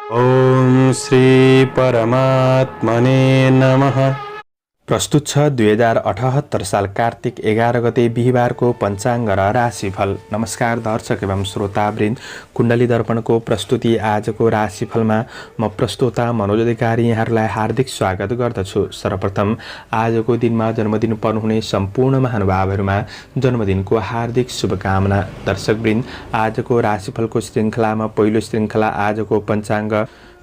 ओम श्री परमात्मने नमः। प्रस्तुत छ 2078 साल कार्तिक 11 गते बिहिबारको पञ्चाङ्ग र राशिफल। नमस्कार दर्शक एवं श्रोतावृन्द, कुण्डली दर्पणको प्रस्तुति आजको राशिफलमा म प्रस्तोता मनोज अधिकारी यहाँहरूलाई हार्दिक स्वागत गर्दछु। सर्वप्रथम आजको दिनमा जन्मदिन पर्नुहुने सम्पूर्ण महानुभावहरूमा जन्मदिनको हार्दिक शुभकामना। दर्शकवृन्द, आजको राशिफलको श्रृङ्खलामा पहिलो श्रृङ्खला आजको पञ्चाङ्ग,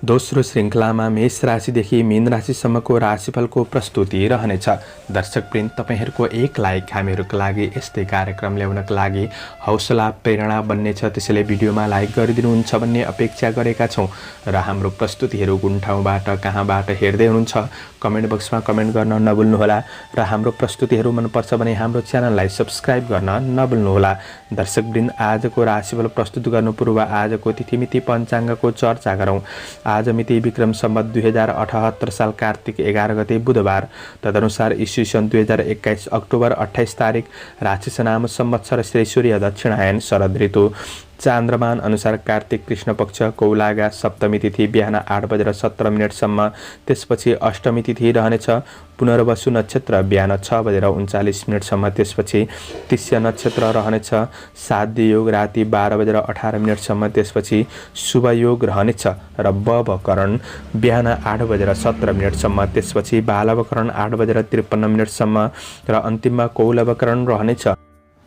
दोस्रो श्रृङ्खलामा मेष राशिदेखि मीन राशिसम्मको राशिफलको प्रस्तुति रहनेछ। दर्शकवृन्द, तपाईहरूको एक लाइक हामीहरूको लागि यस्तै कार्यक्रम ल्याउनका लागि हौसला प्रेरणा बन्नेछ, त्यसैले भिडियोमा लाइक गरिदिनुहुन्छ भन्ने अपेक्षा गरेका छौँ र हाम्रो प्रस्तुतिहरू कुन ठाउँबाट कहाँबाट हेर्दै हुनुहुन्छ कमेन्ट बक्समा कमेन्ट गर्न नभुल्नुहोला र हाम्रो प्रस्तुतिहरू मनपर्छ भने हाम्रो च्यानललाई सब्स्क्राइब गर्न नभुल्नुहोला। दर्शकवृन्द, आजको राशिफल प्रस्तुत गर्नु पूर्व आजको तिथिमिति पञ्चाङ्गको चर्चा गरौँ। आज मिति विक्रम सम्वत 2078 साल कार्तिक 11 गते बुधबार, तदनुसार ईस्वी सन् 2021 अक्टोबर 28 तारिक, राशिसनाम संवत्सर श्री सूर्य दक्षिणायन, शरद ऋतु, चान्द्रमान अनुसार कार्तिक कृष्ण पक्ष, कौलागा, सप्तमी तिथि बिहान 8:17 त्यसपछि अष्टमी तिथि रहनेछ। पुनर्वसु नक्षत्र बिहान 6:39 त्यसपछि तिष्य नक्षत्र रहनेछ। साध्य योग राति 12:18 त्यसपछि शुभ योग रहनेछ र बवकरण बिहान 8:17 त्यसपछि बालवकरण 8:53 र अन्तिममा कौलवकरण रहनेछ।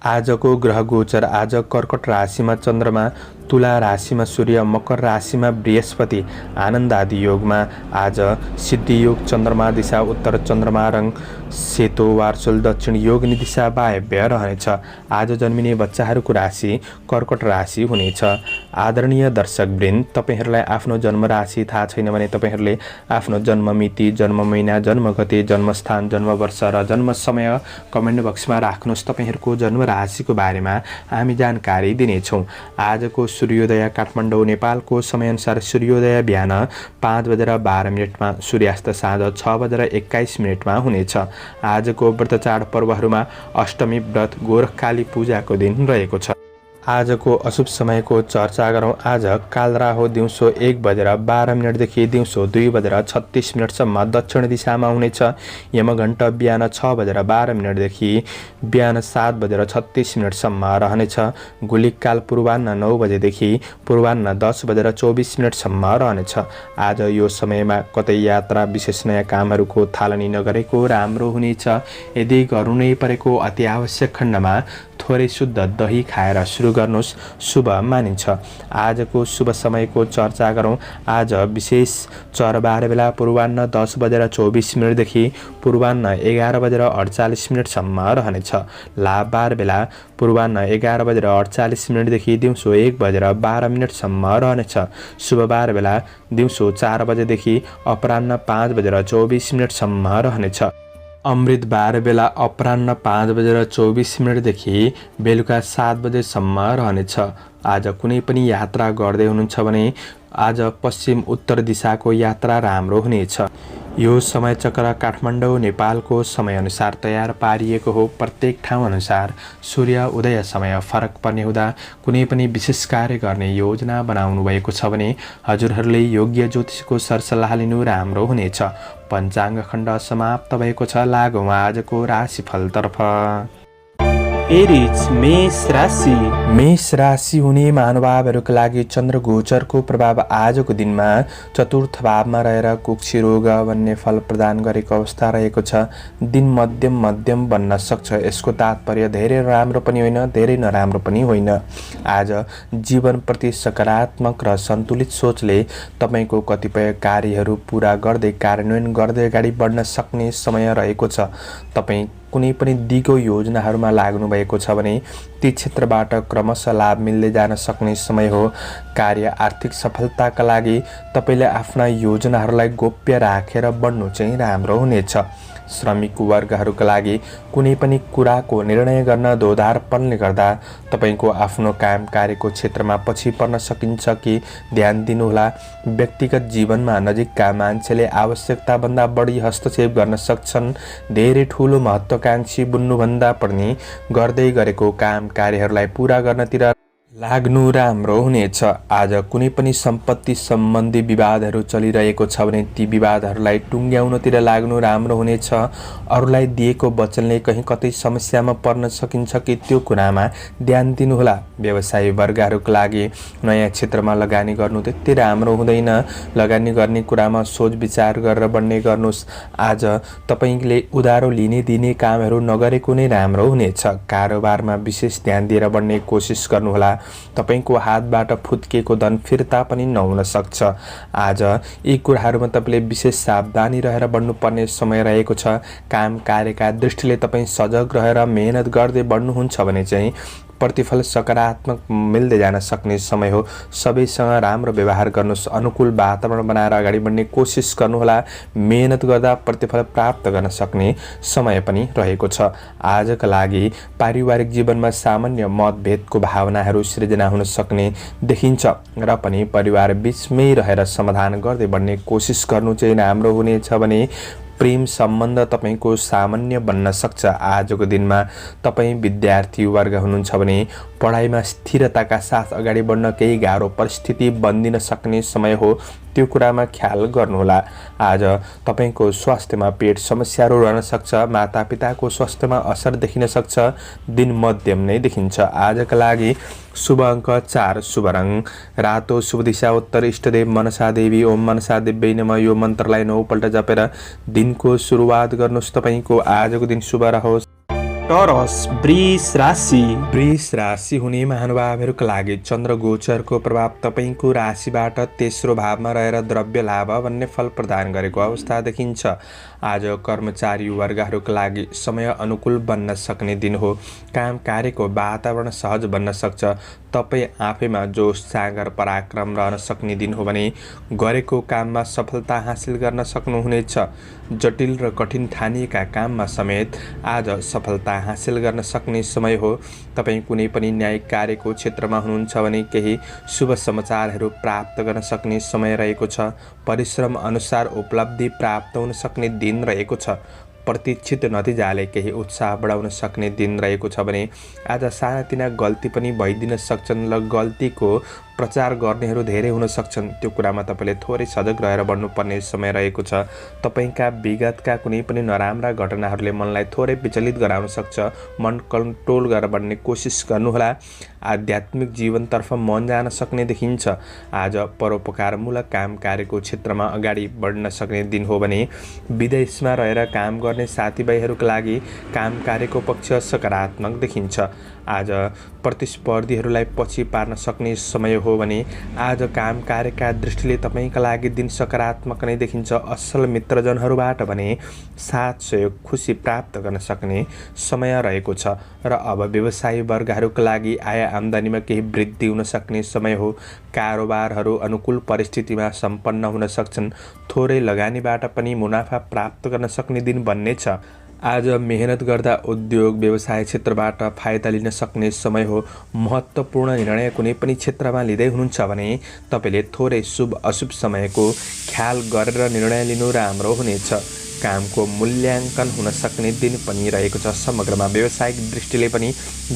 आजको ग्रह गोचर: आज कर्कट राशिमा चन्द्रमा, तुला राशिमा सूर्य, मकर राशिमा बृहस्पति, आनन्द आदि योगमा आज सिद्धि योग, चन्द्रमा दिशा उत्तर, चन्द्रमा रङ सेतो वार्सुल, दक्षिण योगनी दिशा वायव्य रहनेछ। आज जन्मिने बच्चाहरूको राशि कर्कट राशि हुनेछ। आदरणीय दर्शकवृन्द, तपाईहरूलाई आफ्नो जन्म राशि थाहा छैन भने तपाईहरूले आफ्नो जन्म मिति, जन्म महिना, जन्म गते, जन्मस्थान, जन्म वर्ष र जन्म समय कमेन्ट बक्समा राख्नुहोस्। तपाईहरूको जन्म राशिको बारेमा हामी जानकारी दिनेछौँ। आजको सूर्योदय काठमाडौँ नेपालको समयअनुसार सूर्योदय बिहान 5:12 सूर्यास्त साँझ 6:21 हुनेछ। आजको व्रत चाड पर्वहरूमा अष्टमी व्रत, गोरखकाली पूजाको दिन रहेको छ। आजको अशुभ समयको चर्चा गरौँ। आज कालराहो दिउँसो 1:12 देखि दिउँसो 2:36 दक्षिण दिशामा हुनेछ। यमघण्ट बिहान 6:12 देखि बिहान 7:36 रहनेछ। गुलिक काल पूर्वाह्न 9 बजेदेखि पूर्वाह्न 10:24 रहनेछ। आज यो समयमा कतै यात्रा, विशेष नयाँ कामहरूको थालनी नगरेको राम्रो हुनेछ। यदि गर्नु नै परेको अति आवश्यक खण्डमा थोरै शुद्ध दही खाएर सुरु गर्नुहोस्, शुभ मानिन्छ। आजको शुभ समयको चर्चा गरौँ। आज विशेष चरबार बेला पूर्वाह्न 10:24 देखि पूर्वाह्न 11:48 रहनेछ। लाभबार बेला पूर्वाह्न 11:48 देखि दिउँसो 1:12 रहनेछ। शुभबार बेला दिउँसो 4 बजेदेखि अपराह्न 5:24 रहनेछ। अमृतबार बेला अपराह्न 5:24 देखि बेलुका 7 बजेसम्म रहनेछ। आज कुनै पनि यात्रा गर्दै हुनुहुन्छ भने आज पश्चिम उत्तर दिशाको यात्रा राम्रो हुनेछ। यो समय चक्र काठमाडौँ नेपालको समयअनुसार तयार पारिएको हो। प्रत्येक ठाउँ अनुसार सूर्य उदय समय फरक पर्ने हुँदा कुनै पनि विशेष कार्य गर्ने योजना बनाउनु भएको छ भने हजुरहरूले योग्य ज्योतिषको सरसल्लाह लिनु राम्रो हुनेछ। पञ्चाङ्ग खण्ड समाप्त भएको छ। लागौँ आजको राशिफलतर्फ। एरिज मेष राशि। मेष राशि हुने महानुभावहरूका लागि चन्द्र गोचरको प्रभाव आजको दिनमा चतुर्थ भावमा रहेर कुक्षी रोग भन्ने फल प्रदान गरेको अवस्था रहेको छ। दिन मध्यम बन्न सक्छ। यसको तात्पर्य धेरै राम्रो पनि होइन, धेरै नराम्रो पनि होइन। आज जीवनप्रति सकारात्मक र सन्तुलित सोचले तपाईँको कतिपय कार्यहरू पुरा गर्दै कार्यान्वयन गर्दै अगाडि बढ्न सक्ने समय रहेको छ। तपाईँ कुनै पनि दिगो योजनाहरूमा लाग्नु भएको छ भने ती क्षेत्रबाट क्रमशः लाभ मिल्दै जान सक्ने समय हो। कार्य आर्थिक सफलताका लागि तपाईँले आफ्ना योजनाहरूलाई गोप्य राखेर बढ्नु चाहिँ राम्रो हुनेछ। श्रमिक वर्गहरूका लागि कुनै पनि कुराको निर्णय गर्न दोधारपनले गर्दा तपाईँको आफ्नो काम कार्यको क्षेत्रमा पछि पर्न सकिन्छ कि ध्यान दिनुहोला। व्यक्तिगत जीवनमा नजिकका मान्छेले आवश्यकताभन्दा बढी हस्तक्षेप गर्न सक्छन्। धेरै ठुलो महत्त्वाकांक्षी बुन्नुभन्दा पनि गर्दै गरेको काम कार्यहरूलाई पूरा गर्नतिर लाग्नु राम्रो हुनेछ। आज कुनै पनि सम्पत्ति सम्बन्धी विवादहरू चलिरहेको छ भने ती विवादहरूलाई टुङ्ग्याउनतिर लाग्नु राम्रो हुनेछ। अरूलाई दिएको वचनले कहीँ कतै समस्यामा पर्न सकिन्छ कि त्यो कुरामा ध्यान दिनुहोला। व्यवसायी वर्गहरूका लागि नयाँ क्षेत्रमा लगानी गर्नु त्यति राम्रो हुँदैन। लगानी गर्ने कुरामा सोच विचार गरेर बढ्ने गर्नुहोस्। आज तपाईँले उधारो लिने दिने कामहरू नगरेको नै राम्रो हुनेछ। कारोबारमा विशेष ध्यान दिएर बढ्ने कोसिस गर्नुहोला। तपाईको हातबाट फुत्किएको धन फिर्ता पनि नहुन सक्छ। आज यी कुराहरूमा तपाईँले विशेष सावधानी रहेर बढ्नुपर्ने समय रहेको छ। काम कार्यका दृष्टिले तपाईँ सजग रहेर मेहनत गर्दै बढ्नुहुन्छ भने चाहिँ प्रतिफल सकारात्मक मिल्दै जान सक्ने समय हो। सबैसँग राम्रो व्यवहार गर्नुहोस्। अनुकूल वातावरण बनाएर अगाडि बढ्ने कोसिस गर्नुहोला। मेहनत गर्दा प्रतिफल प्राप्त गर्न सक्ने समय पनि रहेको छ। आजका लागि पारिवारिक जीवनमा सामान्य मतभेदको भावनाहरू सृजना हुन सक्ने देखिन्छ र पनि परिवार बीचमै रहेर समाधान गर्दै बढ्ने कोसिस गर्नु चाहिँ राम्रो हुनेछ भने प्रेम सम्बन्ध तपाईको सामान्य बन्न सक्छ। आजको दिनमा तपाईँ विद्यार्थी वर्ग हुनुहुन्छ भने पढाइमा स्थिरताका साथ अगाडि बढ्न केही गाह्रो परिस्थिति बन्दिन सक्ने समय हो। त्यो कुरामा ख्याल गर्नुहोला। आज तपाईको स्वास्थ्यमा पेट समस्याहरू रहन सक्छ। मातापिताको स्वास्थ्यमा असर देखिन सक्छ। दिन मध्यम नै देखिन्छ। आजका लागि शुभ अङ्क 4, शुभ रङ रातो, शुभ दिशा उत्तर, इष्टदेव मनसा देवी। ओम मनसा देव्यै नमः। यो मन्त्रलाई 9 पल्ट जपेर दिनको सुरुवात गर्नुहोस्। तपाईको आजको दिन शुभ रहोस्। टोरस वृष राशि। वृष राशि हुने महानुभावहरूका लागि चन्द्र गोचरको प्रभाव तपाईको राशिबाट तेस्रो भावमा रहेर द्रव्य लाभ भन्ने फल प्रदान गरेको अवस्था देखिन्छ। आज कर्मचारी वर्गहरूका लागि समय अनुकूल बन्न सक्ने दिन हो। काम कार्यको वातावरण सहज बन्न सक्छ। तपाईँ आफैमा जोश सागर पराक्रम रहन सक्ने दिन हो भने गरेको काममा सफलता हासिल गर्न सक्नुहुनेछ। जटिल र कठिन ठानिएका काममा समेत आज सफलता हासिल गर्न सक्ने समय हो। तपाईँ कुनै पनि न्यायिक कार्यको क्षेत्रमा हुनुहुन्छ भने केही शुभ समाचारहरू प्राप्त गर्न सक्ने समय रहेको छ। परिश्रम अनुसार उपलब्धि प्राप्त हुन सक्ने दिन रहेको छ। प्रतीक्षित नतिजाले केही उत्साह बढाउन सक्ने दिन रहेको छ भने आज सानातिना गल्ती पनि भइदिन सक्छन् र गल्तीको प्रचार गर्नेहरू धेरै हुन सक्छन्। त्यो कुरामा तपाईँले थोरै सजग रहेर बढ्नुपर्ने समय रहेको छ। तपाईँका विगतका कुनै पनि नराम्रा घटनाहरूले मनलाई थोरै विचलित गराउन सक्छ। मन कन्ट्रोल गरेर बढ्ने कोसिस गर्नुहोला। आध्यात्मिक जीवनतर्फ मन जान सक्ने देखिन्छ। आज परोपकारमूलक काम कार्यको क्षेत्रमा अगाडि बढ्न सक्ने दिन हो भने विदेशमा रहेर काम गर्ने साथीभाइहरूका लागि काम कार्यको पक्ष सकारात्मक देखिन्छ। आज प्रतिस्पर्धीहरूलाई पछि पार्न सक्ने समय हो भने आज काम कार्यका दृष्टिले तपाईँका लागि दिन सकारात्मक नै देखिन्छ। असल मित्रजनहरूबाट भने साथ सहयोग खुसी प्राप्त गर्न सक्ने समय रहेको छ र अब व्यवसायी वर्गहरूका लागि आय आम्दानीमा केही वृद्धि हुन सक्ने समय हो। कारोबारहरू अनुकूल परिस्थितिमा सम्पन्न हुन सक्छन्। थोरै लगानीबाट पनि मुनाफा प्राप्त गर्न सक्ने दिन बन्नेछ। आज मेहनत गर्दा उद्योग व्यवसाय क्षेत्रबाट फाइदा लिन सक्ने समय हो। महत्त्वपूर्ण निर्णय कुनै पनि क्षेत्रमा लिँदै हुनुहुन्छ भने तपाईँले थोरै शुभ अशुभ समयको ख्याल गरेर निर्णय लिनु राम्रो हुनेछ। कामको मूल्याङ्कन हुन सक्ने दिन पनि रहेको छ। समग्रमा व्यावसायिक दृष्टिले पनि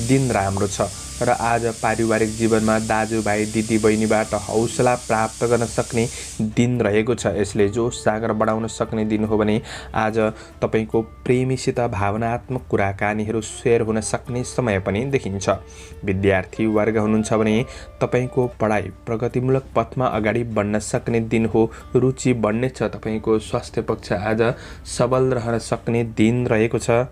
दिन राम्रो छ र आज पारिवारिक जीवनमा दाजुभाइ दिदीबहिनीबाट हौसला प्राप्त गर्न सक्ने दिन रहेको छ। यसले जोस जागर बढाउन सक्ने दिन हो भने आज तपाईँको प्रेमीसित भावनात्मक कुराकानीहरू सेयर हुन सक्ने समय पनि देखिन्छ। विद्यार्थी वर्ग हुनुहुन्छ भने तपाईँको पढाइ प्रगतिमूलक पथमा अगाडि बढ्न सक्ने दिन हो। रुचि बढ्नेछ। तपाईँको स्वास्थ्य पक्ष आज सबल रहन सक्ने दिन रहेको छ।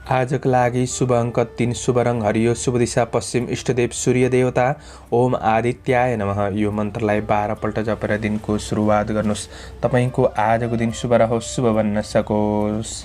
आजका लागि शुभ अङ्क 3, शुभ रङ हरियो, शुभ दिशा पश्चिम, इष्टदेव सूर्य देवता। ओम आदित्याय नमः। यो मन्त्रलाई 12 पल्ट जपेर दिनको सुरुवात गर्नुहोस्। तपाईँको आजको दिन शुभ रहोस्, शुभ बन्न सकोस्।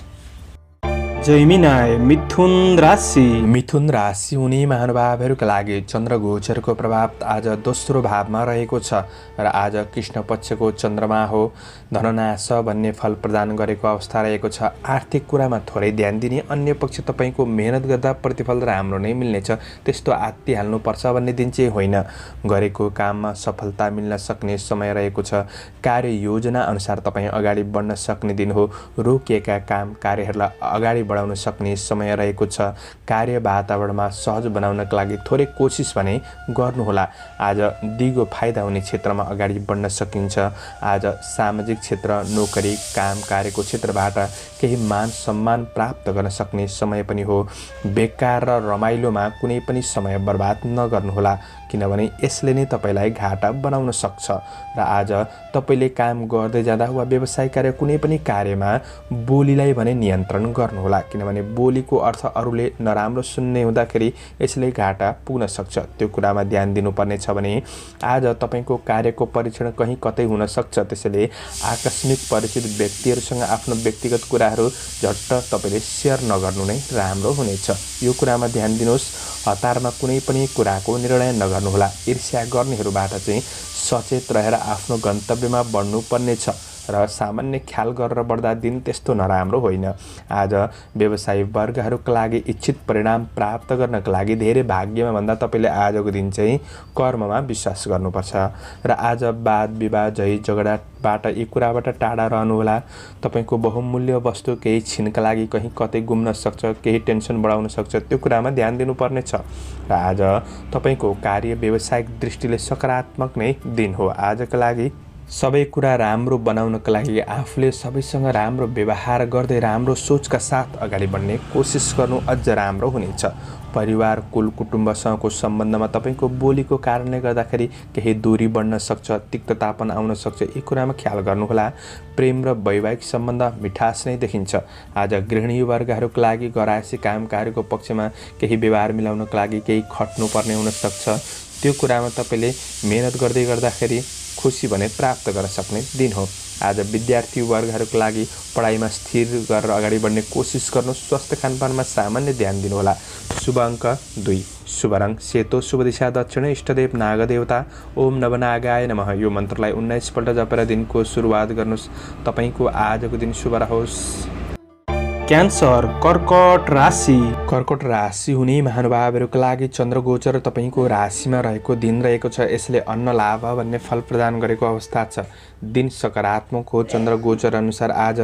जैमिनाय मिथुन राशि। मिथुन राशि हुने महानुभावहरूका लागि चन्द्र गोचरको प्रभाव आज दोस्रो भावमा रहेको छ र आज कृष्ण पक्षको चन्द्रमा हो। धननाश भन्ने फल प्रदान गरेको अवस्था रहेको छ। आर्थिक कुरामा थोरै ध्यान दिने। अन्य पक्ष तपाईँको मेहनत गर्दा प्रतिफल राम्रो नै मिल्नेछ। त्यस्तो आत्तिहाल्नुपर्छ भन्ने दिन चाहिँ होइन। गरेको काममा सफलता मिल्न सक्ने समय रहेको छ। कार्य योजना अनुसार तपाईँ अगाडि बढ्न सक्ने दिन हो। रोकिएका काम कार्यहरूलाई अगाडि बढाउन बढाउन सक्ने समय रहेको छ। कार्य वातावरणमा सहज बनाउनका लागि थोरै कोसिस भने गर्नुहोला। आज दिगो फाइदा हुने क्षेत्रमा अगाडि बढ्न सकिन्छ। आज सामाजिक क्षेत्र, नोकरी, काम कार्यको क्षेत्रबाट केही मान सम्मान प्राप्त गर्न सक्ने समय पनि हो। बेकार र रमाइलोमा कुनै पनि समय बर्बाद नगर्नुहोला, किनभने यसले नै तपाईलाई घाटा बनाउन सक्छ। र आज तपाईले काम गर्दै जाँदा वा व्यवसाय कार्य कुनै पनि कार्यमा बोलीलाई भने नियन्त्रण गर्नुहोला, किनभने बोलीको अर्थ अरूले नराम्रो सुन्ने हुँदाखेरि यसले घाटा पुग्न सक्छ। त्यो कुरामा ध्यान दिनुपर्ने छ भने आज तपाईको कार्यको परीक्षण कहीँ कतै हुन सक्छ। त्यसैले आकस्मिक परिचित व्यक्तिहरूसँग आफ्नो व्यक्तिगत कुराहरू झट्ट तपाईले सेयर नगर्नु नै राम्रो हुनेछ। यो कुरामा ध्यान दिनुहोस्। हतारमा कुनै पनि कुराको निर्णय नगर्नुहोला। ईर्ष्या गर्नेहरूबाट चाहिँ सचेत रहेर आफ्नो गन्तव्यमा बढ्नुपर्ने छ र सामान्य ख्याल गरेर बढ्दा दिन त्यस्तो नराम्रो होइन। आज व्यवसायी वर्गहरूका लागि इच्छित परिणाम प्राप्त गर्नका लागि धेरै भाग्यमा भन्दा तपाईले आजको दिन चाहिँ कर्ममा विश्वास गर्नुपर्छ। र आज वाद विवाद झै झगडाबाट यी कुराबाट टाढा रहनुहोला। तपाईको बहुमूल्य वस्तु केही छिनका लागि कहीँ कतै गुम्न सक्छ, केही टेन्सन बढाउन सक्छ। त्यो कुरामा ध्यान दिनुपर्ने छ। र आज तपाईको कार्य व्यावसायिक दृष्टिले सकारात्मक नै दिन हो। आजका लागि सबै कुरा राम्रो बनाउनका लागि आफूले सबैसँग राम्रो व्यवहार गर्दै राम्रो सोचका साथ अगाडि बढ्ने कोसिस गर्नु अझ राम्रो हुनेछ। परिवार, कुल कुटुम्बसँगको सम्बन्धमा तपाईको बोलीको कारणले गर्दाखेरि केही दूरी बढ्न सक्छ, तिक्ततापन आउन सक्छ। यी कुरामा ख्याल गर्नुहोला। प्रेम र वैवाहिक सम्बन्ध मिठास नै देखिन्छ। आज गृहिणी वर्गहरूका लागि गरायसी काम कार्यको पक्षमा केही व्यवहार मिलाउनका लागि केही खट्नुपर्ने हुन सक्छ। त्यो कुरामा तपाईले मेहनत गर्दै गर्दाखेरि खुसी भने प्राप्त गर्न सक्ने दिन हो। आज विद्यार्थी वर्गहरूका लागि पढाइमा स्थिर गरेर अगाडि बढ्ने कोसिस गर्नु। स्वस्थ खानपानमा सामान्य ध्यान दिनुहोला। शुभ अङ्क 2, शुभ रङ सेतो, शुभ दिशा दक्षिण, इष्टदेव नागदेवता ओम नवनागाय नमः। यो मन्त्रलाई 19 पल्ट जपेर दिनको सुरुवात गर्नुहोस्। तपाईको आजको दिन शुभ रहोस्। क्यान्सर, कर्कट राशि। कर्कट राशि हुने महानुभावहरूका लागि चन्द्रगोचर तपाईको राशिमा रहेको दिन रहेको छ। यसले अन्न लाभ भन्ने फल प्रदान गरेको अवस्था छ। दिन सकारात्मक हो। चन्द्रगोचर अनुसार आज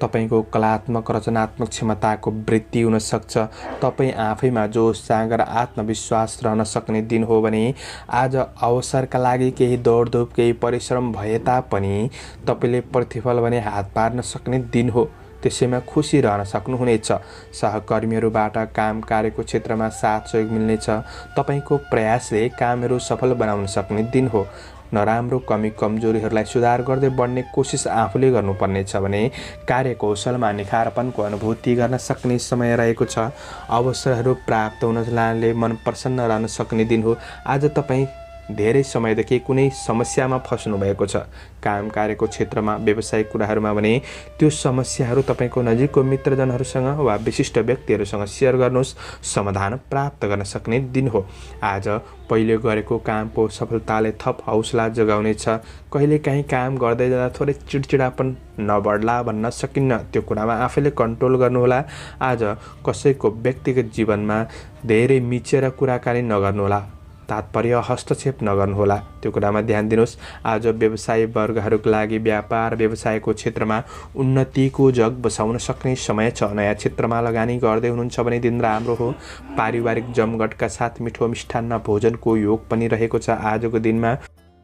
तपाईको कलात्मक रचनात्मक क्षमताको वृद्धि हुन सक्छ। तपाईँ आफैमा जोस जाँगर र आत्मविश्वास रहन सक्ने दिन हो भने आज अवसरका लागि केही दौडधुप, केही परिश्रम भए तापनि तपाईले प्रतिफल भने हात पार्न सक्ने दिन हो। त्यसैमा खुसी रहन सक्नुहुनेछ। सहकर्मीहरूबाट काम कार्यको क्षेत्रमा साथ सहयोग मिल्नेछ। तपाईको प्रयासले कामहरू सफल बनाउन सक्ने दिन हो। नराम्रो कमी कमजोरीहरूलाई सुधार गर्दै बढ्ने कोसिस आफूले गर्नुपर्नेछ भने कार्यकौशलमा निखारपनको अनुभूति गर्न सक्ने समय रहेको छ। अवसरहरू प्राप्त हुनले मन प्रसन्न रहन सक्ने दिन हो। आज तपाईँ धेरै समयदेखि कुनै समस्यामा फस्नु भएको छ। काम कार्यको क्षेत्रमा, व्यावसायिक कुराहरूमा भने त्यो समस्याहरू तपाईको नजिकको मित्रजनहरूसँग वा विशिष्ट व्यक्तिहरूसँग सेयर गर्नुहोस्। समाधान प्राप्त गर्न सक्ने दिन हो। आज पहिले गरेको कामको सफलताले थप हौसला जगाउनेछ। कहिलेकाहीँ काम गर्दै जाँदा थोरै चिडचिडापन नबढ्ला भन्न सकिन्न। त्यो कुरामा आफैले कन्ट्रोल गर्नुहोला। आज कसैको व्यक्तिगत जीवनमा धेरै मिचेर कुराकानी नगर्नुहोला। तात्पर्य हस्तक्षेप नगर्नुहोला। त्यो कुरामा ध्यान दिनुहोस्। आज व्यवसायी वर्गहरूका लागि व्यापार व्यवसायको क्षेत्रमा उन्नतिको जग बसाउन सक्ने समय छ। नयाँ क्षेत्रमा लगानी गर्दै हुनुहुन्छ भने दिन राम्रो हो। पारिवारिक जमघटका साथ मिठो मिष्ठान्न भोजनको योग पनि रहेको छ। आजको दिनमा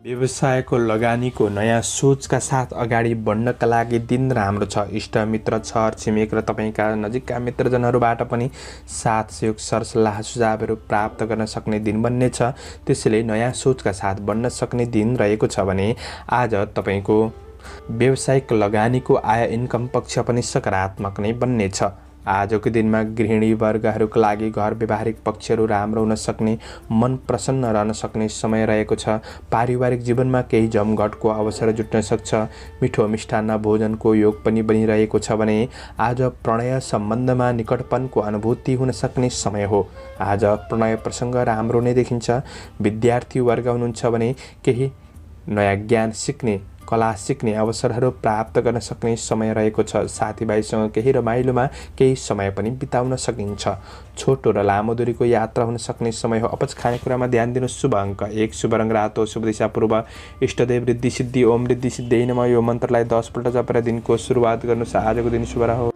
व्यवसायको लगानीको नयाँ सोचका साथ अगाडि बढ्नका लागि दिन राम्रो छ। इष्ट मित्र, छर छिमेक र तपाईका नजिकका मित्रजनहरूबाट पनि साथ सहयोग सरसल्लाह सुझावहरू प्राप्त गर्न सक्ने दिन बन्नेछ। त्यसैले नयाँ सोचका साथ बढ्न सक्ने दिन रहेको छ भने आज तपाईको व्यावसायिक लगानीको आय इन्कम पक्ष पनि सकारात्मक नै बन्नेछ। आजको दिनमा गृहिणी वर्गहरूका लागि घर व्यवहारिक पक्षहरू राम्रो हुन सक्ने, मन प्रसन्न रहन सक्ने समय रहेको छ। पारिवारिक जीवनमा केही जमघटको अवसर जुट्न सक्छ। मिठो मिष्ठान्न भोजनको योग पनि बनिरहेको छ भने आज प्रणय सम्बन्धमा निकटपनको अनुभूति हुन सक्ने समय हो। आज प्रणय प्रसङ्ग राम्रो नै देखिन्छ। विद्यार्थी वर्ग हुनुहुन्छ भने केही नयाँ ज्ञान सिक्ने, कला सिक्ने अवसरहरू प्राप्त गर्न सक्ने समय रहेको छ। साथीभाइसँग केही रमाइलोमा केही समय पनि बिताउन सकिन्छ। छोटो र लामो दूरीको यात्रा हुन सक्ने समय हो। अपच खानेकुरामा ध्यान दिनु। शुभ अङ्क 1, शुभ रङ रातो, शुभ दिशा पूर्व, इष्टदेव रिद्धि सिद्धि ओम रिद्धि सिद्धि नमः। यो मन्त्रलाई 10 पल्ट जपेर दिनको सुरुवात गर्नुहोस्। आजको दिन शुभ रहोस्।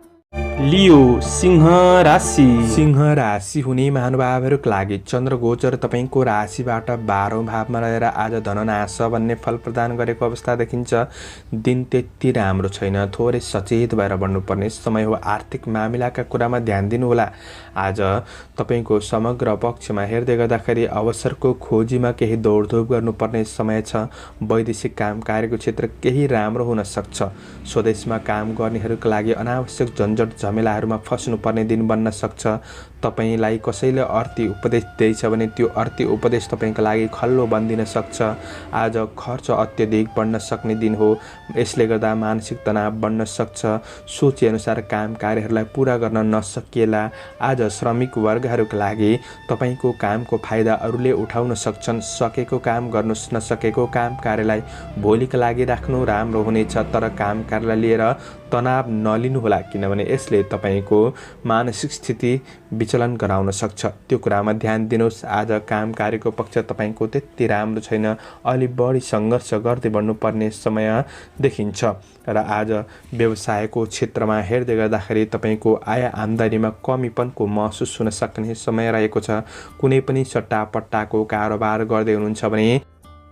लियो सिंह राशि। सिंह राशि हुने महानुभावहरूका लागि चन्द्र गोचर तपाईँको राशिबाट 12औं भावमा रहेर आज धननाश भन्ने फल प्रदान गरेको अवस्था देखिन्छ। दिन त्यति राम्रो छैन, थोरै सचेत भएर बढ्नुपर्ने समय हो। आर्थिक मामिलाका कुरामा ध्यान दिनुहोला। आज तपाईँको समग्र पक्षमा हेर्दै गर्दाखेरि अवसरको खोजीमा केही दौडधुप गर्नुपर्ने समय छ। वैदेशिक काम कार्यको क्षेत्र केही राम्रो हुन सक्छ। स्वदेशमा काम गर्नेहरूका लागि अनावश्यक झन्झट झमेलाहरूमा फस्नुपर्ने दिन बन्न सक्छ। तपाईलाई कसैले अर्थी उपदेश दिएछ भने त्यो अर्थी उपदेश तपाईँको लागि खल्लो बन्दिन सक्छ। आज खर्च अत्यधिक बढ्न सक्ने दिन हो। यसले गर्दा मानसिक तनाव बढ्न सक्छ। सोचेअनुसार काम कार्यहरूलाई पुरा गर्न नसकिएला। आज श्रमिक वर्गहरूका लागि तपाईँको कामको फाइदा अरूले उठाउन सक्छन्। सकेको काम गर्नुहोस्, नसकेको काम कार्यलाई भोलिका लागि राख्नु राम्रो हुनेछ। तर काम कार्यलाई लिएर तनाव नलिनुहोला, किनभने यसले तपाईँको मानसिक स्थिति विचलन गराउन सक्छ। त्यो कुरामा ध्यान दिनुहोस्। आज काम कार्यको पक्ष तपाईँको त्यति राम्रो छैन। अलि बढी सङ्घर्ष गर्दै बढ्नुपर्ने समय देखिन्छ। र आज व्यवसायको क्षेत्रमा हेर्दै गर्दाखेरि तपाईँको आय आम्दानीमा कमीपनको महसुस हुन सक्ने समय रहेको छ। कुनै पनि सट्टापट्टाको कारोबार गर्दै हुनुहुन्छ भने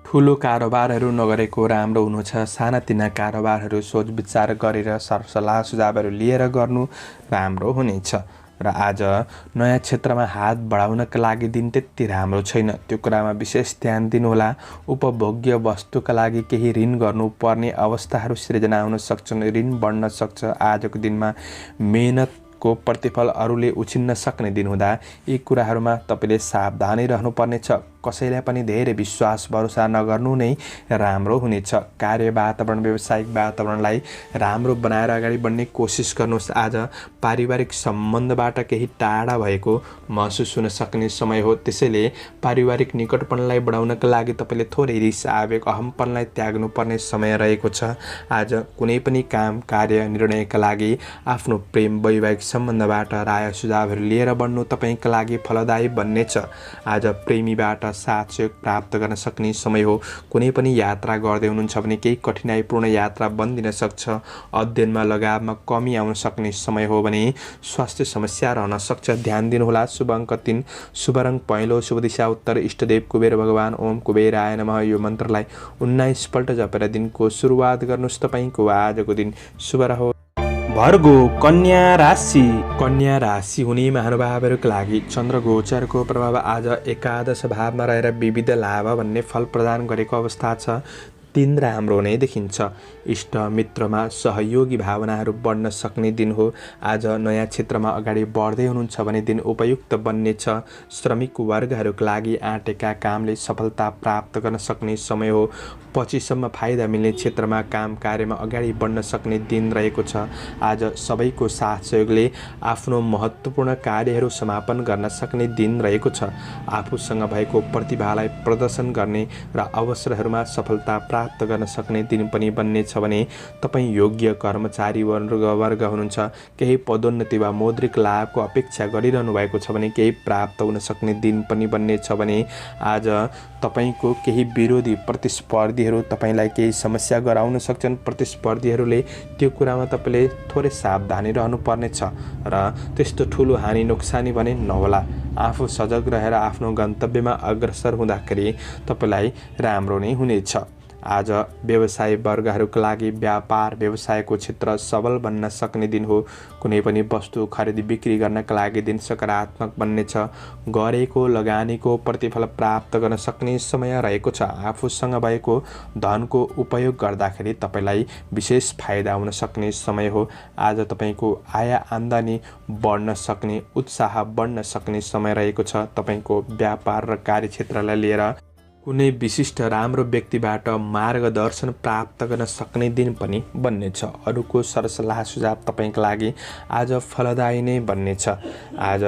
ठुलो कारोबारहरू नगरेको राम्रो हुनुहुन्छ। सानातिना कारोबारहरू सोच विचार गरेर सरसल्लाह सुझावहरू लिएर गर्नु राम्रो हुनेछ। र आज नयाँ क्षेत्रमा हात बढाउनका लागि दिन त्यति राम्रो छैन। त्यो कुरामा विशेष ध्यान दिनुहोला। उपभोग्य वस्तुका लागि केही ऋण गर्नुपर्ने अवस्थाहरू सृजना हुन सक्छन्। ऋण बढ्न सक्छ। आजको दिनमा मेहनतको प्रतिफल अरूले उछिन्न सक्ने दिन हुँदा यी कुराहरूमा तपाईँले सावधानी रहनुपर्नेछ। कसैलाई पनि धेरै विश्वास भरोसा नगर्नु नै राम्रो हुनेछ। कार्य वातावरण, व्यावसायिक वातावरणलाई राम्रो बनाएर अगाडि बढ्ने कोसिस गर्नुहोस्। आज पारिवारिक सम्बन्धबाट केही टाढा भएको महसुस हुन सक्ने समय हो। त्यसैले पारिवारिक निकटपनलाई बढाउनका लागि तपाईँले थोरै रिस आवेग अहमपनलाई त्याग्नुपर्ने समय रहेको छ। आज कुनै पनि काम कार्य निर्णयका लागि आफ्नो प्रेम वैवाहिक सम्बन्धबाट राय सुझावहरू लिएर बढ्नु तपाईँका लागि फलदायी बन्नेछ। आज प्रेमीबाट साथ सहयोग प्राप्त गर्न सक्ने समय हो। कुनै पनि यात्रा गर्दै हुनुहुन्छ भने केही कठिनाइपूर्ण यात्रा बन्दिन सक्छ। अध्ययनमा लगावमा कमी आउन सक्ने समय हो भने स्वास्थ्य समस्या रहन सक्छ। ध्यान दिनुहोला। शुभ अङ्क 3, शुभ रङ पहेँलो, शुभ दिशा उत्तर, इष्टदेव कुबेर भगवान ओम कुबेराय नमः। यो मन्त्रलाई 19 पल्ट जपेर दिनको सुरुवात गर्नुहोस्। तपाईँको आजको दिन शुभ रहोस्। भर्गो कन्या राशि। कन्या राशि हुने महानुभावहरूका लागि चन्द्र गोचरको प्रभाव आज एकादश भावमा रहेर विविध लाभ भन्ने फल प्रदान गरेको अवस्था छ। दिन राम्रो नै देखिन्छ। इष्ट मित्रमा सहयोगी भावनाहरू बढ्न सक्ने दिन हो। आज नयाँ क्षेत्रमा अगाडि बढ्दै हुनुहुन्छ भने दिन उपयुक्त बन्नेछ। श्रमिक वर्गहरूका लागि आँटेका कामले सफलता प्राप्त गर्न सक्ने समय हो। पछिसम्म फाइदा मिल्ने क्षेत्रमा काम कार्यमा अगाडि बढ्न सक्ने दिन रहेको छ। आज सबैको साथ सहयोगले आफ्नो महत्त्वपूर्ण कार्यहरू समापन गर्न सक्ने दिन रहेको छ। आफूसँग भएको प्रतिभालाई प्रदर्शन गर्ने र अवसरहरूमा सफलता प्राप्त गर्न सक्ने दिन पनि बन्नेछ भने तपाईँ योग्य कर्मचारी वर्ग हुनुहुन्छ। केही पदोन्नति वा मौद्रिक लाभको अपेक्षा गरिरहनु भएको छ भने केही प्राप्त हुन सक्ने दिन पनि बन्नेछ भने आज तपाईको केही विरोधी प्रतिस्पर्धीहरू तपाईलाई केही समस्या गराउन सक्छन्। प्रतिस्पर्धीहरूले त्यो कुरामा तपाईँले थोरै सावधानी रहनुपर्नेछ र त्यस्तो ठुलो हानि नोक्सानी भने नहोला। आफू सजग रहेर आफ्नो गन्तव्यमा अग्रसर हुँदाखेरि तपाईँलाई राम्रो नै हुनेछ। आज व्यवसाय वर्गहरूका लागि व्यापार व्यवसायको क्षेत्र सबल बन्न सक्ने दिन हो। कुनै पनि वस्तु खरिद बिक्री गर्नका लागि दिन सकारात्मक बन्नेछ। गरेको लगानीको प्रतिफल प्राप्त गर्न सक्ने समय रहेको छ। आफूसँग भएको धनको उपयोग गर्दाखेरि तपाईँलाई विशेष फाइदा हुन सक्ने समय हो। आज तपाईँको आय आम्दानी बढ्न सक्ने, उत्साह बढ्न सक्ने समय रहेको छ। तपाईँको व्यापार र कार्यक्षेत्रलाई लिएर कुनै विशिष्ट राम्रो व्यक्तिबाट मार्गदर्शन प्राप्त गर्न सक्ने दिन पनि बन्नेछ। अरूको सरसल्लाह सुझाव तपाईँका लागि आज फलदायी नै बन्नेछ। आज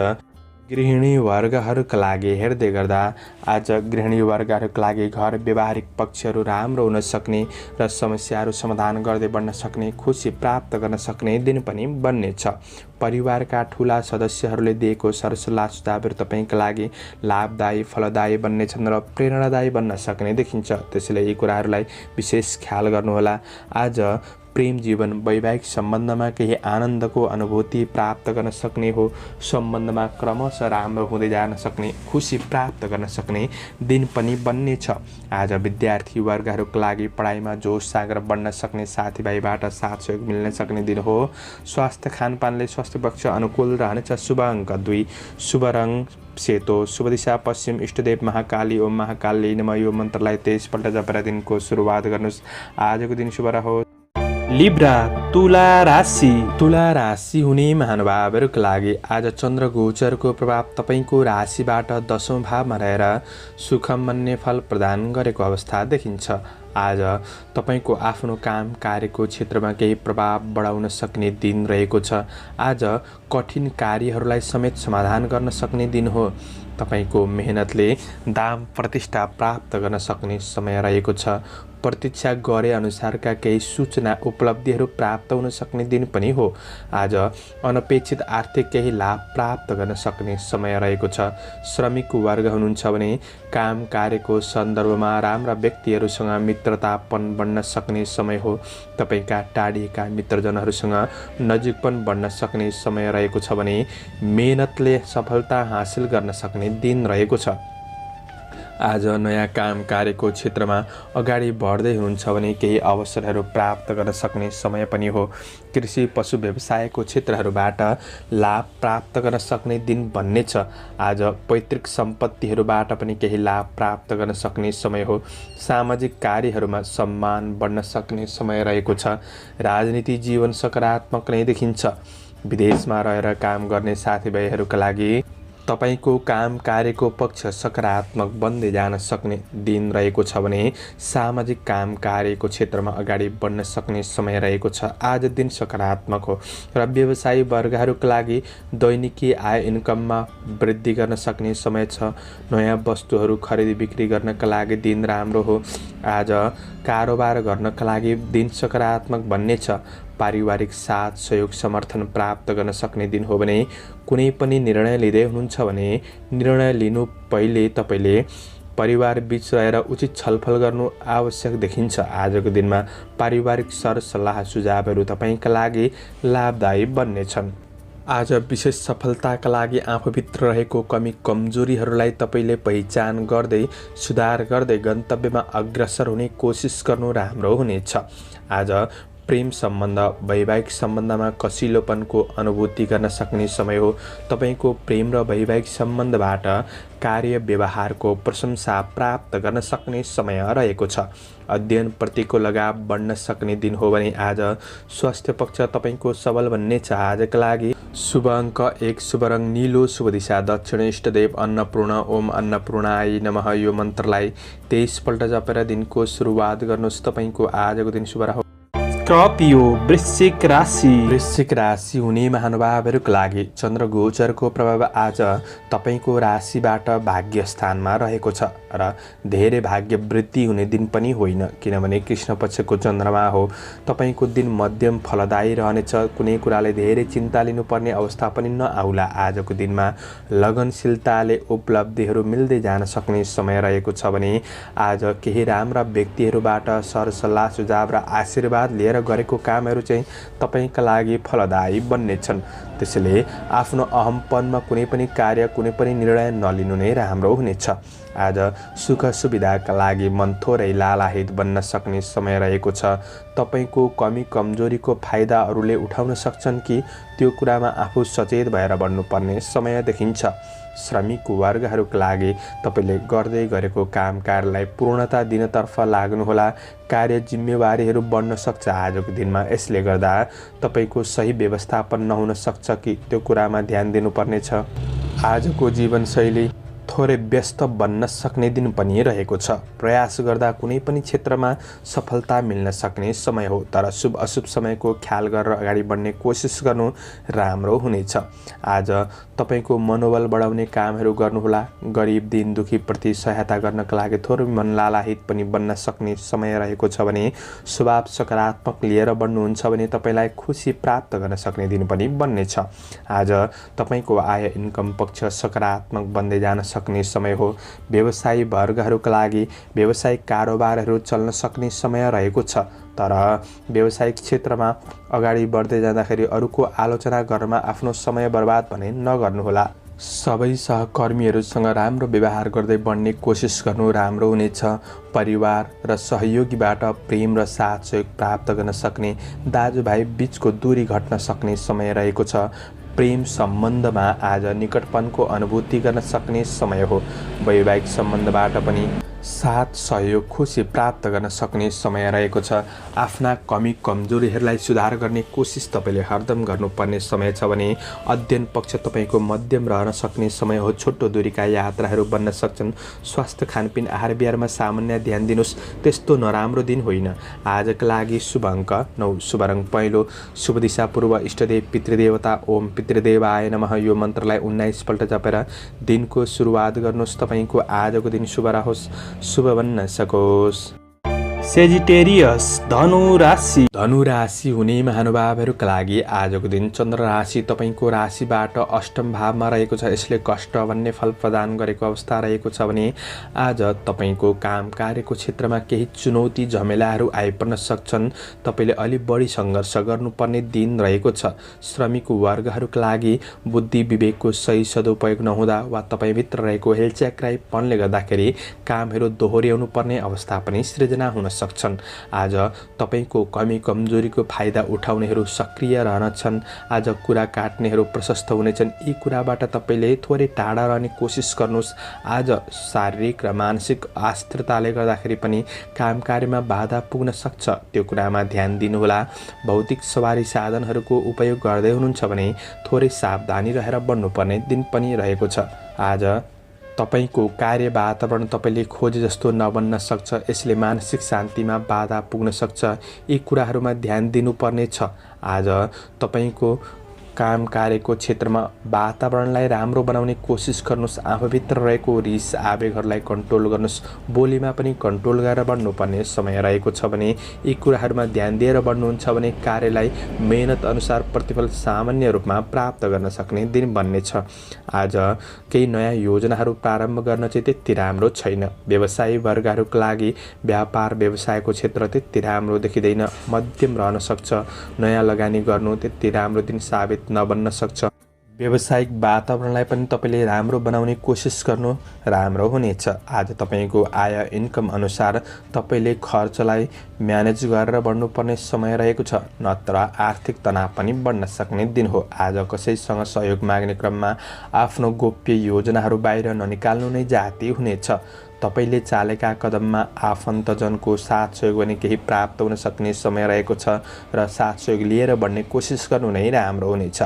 गृहिणी वर्गहरूका लागि हेर्दै गर्दा आज गृहिणी वर्गहरूका लागि घर व्यवहारिक पक्षहरू राम्रो हुन सक्ने र समस्याहरू समाधान गर्दै बढ्न सक्ने, खुसी प्राप्त गर्न सक्ने दिन पनि बन्नेछ। परिवारका ठुला सदस्यहरूले दिएको सरसल्लाह सुझावहरू तपाईँका लागि लाभदायी फलदायी बन्नेछन् र प्रेरणादायी बन्न सक्ने देखिन्छ। त्यसैले यी कुराहरूलाई विशेष ख्याल गर्नुहोला। आज प्रेम जीवन वैवाहिक सम्बन्धमा केही आनन्दको अनुभूति प्राप्त गर्न सक्ने हो। सम्बन्धमा क्रमशः राम्रो हुँदै जान सक्ने, खुसी प्राप्त गर्न सक्ने दिन पनि बन्नेछ। आज विद्यार्थी वर्गहरूका लागि पढाइमा जोस जागर बढ्न सक्ने, साथीभाइबाट साथ सहयोग मिल्न सक्ने दिन हो। स्वास्थ्य खानपानले स्वास्थ्य पक्ष अनुकूल रहनेछ। शुभ अङ्क 2, शुभ रङ सेतो, शुभ दिशा पश्चिम, इष्टदेव महाकाली। ओम महाकाली नमः यो मन्त्रलाई 23 पल्ट जपेर दिनको सुरुवात गर्नुहोस्। आजको दिन शुभ रहोस्। लिब्रा तुला राशि। तुला राशि हुने महानुभावहरूका लागि आज चन्द्र गोचरको प्रभाव तपाईँको राशिबाट 10औं भावमा रहेर सुखमन्य फल प्रदान गरेको अवस्था देखिन्छ। आज तपाईँको आफ्नो काम कार्यको क्षेत्रमा केही प्रभाव बढाउन सक्ने दिन रहेको छ। आज कठिन कार्यहरूलाई समेत समाधान गर्न सक्ने दिन हो। तपाईँको मेहनतले दाम प्रतिष्ठा प्राप्त गर्न सक्ने समय रहेको छ। प्रतीक्षा गरे अनुसारका केही सूचना उपलब्धिहरू प्राप्त हुन सक्ने दिन पनि हो। आज अनपेक्षित आर्थिक केही लाभ प्राप्त गर्न सक्ने समय रहेको छ। श्रमिक वर्ग हुनुहुन्छ भने काम कार्यको सन्दर्भमा राम्रा व्यक्तिहरूसँग मित्रतापन बढ्न सक्ने समय हो। तपाईँका टाढिएका मित्रजनहरूसँग नजिकपन बढ्न सक्ने समय रहेको छ भने मेहनतले सफलता हासिल गर्न सक्ने दिन रहेको छ। आज नयाँ काम कार्यको क्षेत्रमा अगाडि बढ्दै हुनुहुन्छ भने केही अवसरहरू प्राप्त गर्न सक्ने समय पनि हो। कृषि पशु व्यवसायको क्षेत्रहरूबाट लाभ प्राप्त गर्न सक्ने दिन बन्नेछ। आज पैतृक सम्पत्तिहरूबाट पनि केही लाभ प्राप्त गर्न सक्ने समय हो। सामाजिक कार्यहरूमा सम्मान बढ्न सक्ने समय रहेको छ। राजनीति जीवन सकारात्मक नै देखिन्छ। विदेशमा रहेर काम गर्ने साथीभाइहरूका लागि तपाईको काम कार्यको पक्ष सकारात्मक बन्दै जान सक्ने दिन रहेको छ भने सामाजिक काम कार्यको क्षेत्रमा अगाडि बढ्न सक्ने समय रहेको छ। आज दिन सकारात्मक हो र व्यवसायी वर्गहरूका लागि दैनिकी आय इन्कममा वृद्धि गर्न सक्ने समय छ। नयाँ वस्तुहरू खरिदी बिक्री गर्नका लागि दिन राम्रो हो। आज कारोबार गर्नका लागि दिन सकारात्मक बन्नेछ। पारिवारिक साथ सहयोग समर्थन प्राप्त गर्न सक्ने दिन हो भने कुनै पनि निर्णय लिँदै हुनुहुन्छ भने निर्णय लिनु पहिले तपाईँले परिवार बीच रहेर उचित छलफल गर्नु आवश्यक देखिन्छ। आजको दिनमा पारिवारिक सरसल्लाह सुझावहरू तपाईँका लागि लाभदायी बन्नेछन्। आज विशेष सफलताका लागि आफूभित्र रहेको कमी कमजोरीहरूलाई तपाईँले पहिचान गर्दै सुधार गर्दै गन्तव्यमा अग्रसर हुने कोसिस गर्नु राम्रो हुनेछ। आज प्रेम सम्बन्ध वैवाहिक सम्बन्धमा कसिलोपनको अनुभूति गर्न सक्ने समय हो। तपाईँको प्रेम र वैवाहिक सम्बन्धबाट कार्य व्यवहारको प्रशंसा प्राप्त गर्न सक्ने समय रहेको छ। अध्ययनप्रतिको लगाव बढ्न सक्ने दिन हो भने आज स्वास्थ्य पक्ष तपाईँको सबल बन्नेछ। आजका लागि शुभ अङ्क 1, शुभ रङ नीलो, शुभ दिशा दक्षिण, इष्टदेव अन्नपूर्ण। ओम अन्नपूर्णाय नमः यो मन्त्रलाई 23 पल्ट जपेर दिनको सुरुवात गर्नुहोस्। तपाईँको आजको दिन शुभ रहोस्। स्कर्पियो वृश्चिक राशि। वृश्चिक राशि हुने महानुभावहरूका लागि चन्द्र गोचरको प्रभाव आज तपाईँको राशिबाट भाग्य स्थानमा रहेको छ र धेरै भाग्य वृद्धि हुने दिन पनि होइन, किनभने कृष्ण पक्षको चन्द्रमा हो। तपाईँको दिन मध्यम फलदायी रहनेछ। कुनै कुराले धेरै चिन्ता लिनुपर्ने अवस्था पनि नआउला। आजको दिनमा लगनशीलताले उपलब्धिहरू मिल्दै जान सक्ने समय रहेको छ भने आज केही राम्रा व्यक्तिहरूबाट सरसल्लाह सुझाव र आशीर्वाद लिएर गरेको कामहरू चाहिँ तपाईँका लागि फलदायी बन्नेछन्। त्यसैले आफ्नो अहमपनमा कुनै पनि कार्य कुनै पनि निर्णय नलिनु नै राम्रो हुनेछ। आज सुख सुविधाका लागि मन थोरै लालाहित बन्न सक्ने समय रहेको छ। तपाईँको कमी कमजोरीको फाइदा अरूले उठाउन सक्छन् कि त्यो कुरामा आफू सचेत भएर बढ्नुपर्ने समय देखिन्छ। श्रमिक वर्गहरूका लागि तपाईँले गर्दै गरेको काम कार्यलाई पूर्णता दिनतर्फ लाग्नुहोला। कार्य जिम्मेवारीहरू बढ्न सक्छ आजको दिनमा। यसले गर्दा तपाईँको सही व्यवस्थापन नहुन सक्छ कि त्यो कुरामा ध्यान दिनुपर्नेछ। आजको जीवनशैली थोरै व्यस्त बन्न सक्ने दिन पनि रहेको छ। प्रयास गर्दा कुनै पनि क्षेत्रमा सफलता मिल्न सक्ने समय हो, तर शुभ अशुभ समयको ख्याल गरेर अगाडि बढ्ने कोसिस गर्नु राम्रो हुनेछ। आज तपाईँको मनोबल बढाउने कामहरू गर्नुहोला। गरिब दिन दुखीप्रति सहायता गर्नका लागि थोरै मन लालाहित पनि बन्न सक्ने समय रहेको छ भने स्वभाव सकारात्मक लिएर बढ्नुहुन्छ भने तपाईँलाई खुसी प्राप्त गर्न सक्ने दिन पनि बन्नेछ। आज तपाईँको आय इन्कम पक्ष सकारात्मक बन्दै जान सक्ने सक्ने समय हो। व्यवसायी वर्गहरूका लागि व्यावसायिक कारोबारहरू चल्न सक्ने समय रहेको छ, तर व्यावसायिक क्षेत्रमा अगाडि बढ्दै जाँदाखेरि अरूको आलोचना गर्नमा आफ्नो समय बर्बाद भने नगर्नुहोला। सबै सहकर्मीहरूसँग राम्रो व्यवहार गर्दै बढ्ने कोसिस गर्नु राम्रो हुनेछ। परिवार र सहयोगीबाट प्रेम र साथ सहयोग प्राप्त गर्न सक्ने, दाजुभाइ बीचको दूरी घट्न सक्ने समय रहेको छ। प्रेम सम्बन्धमा आज निकटपनको अनुभूति गर्न सक्ने समय हो। वैवाहिक सम्बन्धबाट पनि साथ सहयोग खुसी प्राप्त गर्न सक्ने समय रहेको छ। आफ्ना कमी कमजोरीहरूलाई सुधार गर्ने कोसिस तपाईँले हरदम गर्नुपर्ने समय छ भने अध्ययन पक्ष तपाईँको मध्यम रहन सक्ने समय हो। छोटो दूरीका यात्राहरू बन्न सक्छन्। स्वास्थ्य खानपिन आहार विहारमा सामान्य ध्यान दिनुहोस्, त्यस्तो नराम्रो दिन होइन। आजका लागि शुभ अङ्क 9, शुभ रङ पहेँलो, शुभ दिशा पूर्व, इष्टदेव पितृदेवता ओम पितृदेवाय नमः यो मन्त्रलाई 19 पल्ट जपेर दिनको सुरुवात गर्नुहोस्। तपाईँको आजको दिन शुभ रहोस्, शुभ बन्न सकोस्। सेजिटेरियस धनु राशि। धनु राशि हुने महानुभावहरूका लागि आजको दिन चन्द्र राशि तपाईँको राशिबाट अष्टम भावमा रहेको छ। यसले कष्ट भन्ने फल प्रदान गरेको अवस्था रहेको छ भने आज तपाईँको काम कार्यको क्षेत्रमा केही चुनौती झमेलाहरू आइपर्न सक्छन्। तपाईँले अलि बढी सङ्घर्ष गर्नुपर्ने दिन रहेको छ। श्रमिक वर्गहरूका लागि बुद्धि विवेकको सही सदुपयोग नहुँदा वा तपाईँभित्र रहेको हेलच्याक्राइपनले गर्दाखेरि कामहरू दोहोऱ्याउनु पर्ने अवस्था पनि सृजना हुन सक्छन्। आज तपाईँको कमी कमजोरीको फाइदा उठाउनेहरू सक्रिय रहनेछन्। आज कुरा काट्नेहरू प्रशस्त हुनेछन्। यी कुराबाट तपाईँले थोरै टाढा रहने कोसिस गर्नुहोस्। आज शारीरिक र मानसिक अस्थिरताले गर्दाखेरि पनि काम कार्यमा बाधा पुग्न सक्छ, त्यो कुरामा ध्यान दिनुहोला। भौतिक सवारी साधनहरूको उपयोग गर्दै हुनुहुन्छ भने थोरै सावधानी रहेर बढ्नुपर्ने दिन पनि रहेको छ। आज तपाईँको कार्य वातावरण तपाईँले खोजे जस्तो नबन्न सक्छ, यसले मानसिक शान्तिमा बाधा पुग्न सक्छ। यी कुराहरूमा ध्यान दिनुपर्ने छ। आज तपाईँको काम कार्यको क्षेत्रमा वातावरणलाई राम्रो बनाउने कोसिस गर्नुहोस्। आफूभित्र रहेको रिस आवेगहरूलाई कन्ट्रोल गर्नुहोस्। बोलीमा पनि कन्ट्रोल गरेर बढ्नुपर्ने समय रहेको छ भने यी कुराहरूमा ध्यान दिएर बढ्नुहुन्छ भने कार्यलाई मेहनत अनुसार प्रतिफल सामान्य रूपमा प्राप्त गर्न सक्ने दिन बन्नेछ। आज केही नयाँ योजनाहरू प्रारम्भ गर्न चाहिँ त्यति राम्रो छैन। व्यवसायी वर्गहरूका लागि व्यापार व्यवसायको क्षेत्र त्यति राम्रो देखिँदैन, मध्यम रहन सक्छ। नयाँ लगानी गर्नु त्यति राम्रो दिन साबित नबन्न सक्छ। व्यावसायिक वातावरणलाई पनि तपाईँले राम्रो बनाउने कोसिस गर्नु राम्रो हुनेछ। आज तपाईँको आय इन्कम अनुसार तपाईँले खर्चलाई म्यानेज गरेर बढ्नुपर्ने समय रहेको छ, नत्र आर्थिक तनाव पनि बढ्न सक्ने दिन हो। आज कसैसँग सहयोग माग्ने क्रममा आफ्नो गोप्य योजनाहरू बाहिर ननिकाल्नु नै जाति हुनेछ। तपाईँले चालेका कदममा आफन्तजनको साथ सहयोग भने केही प्राप्त हुन सक्ने समय रहेको छ र साथ सहयोग लिएर बढ्ने कोसिस गर्नु नै राम्रो हुनेछ।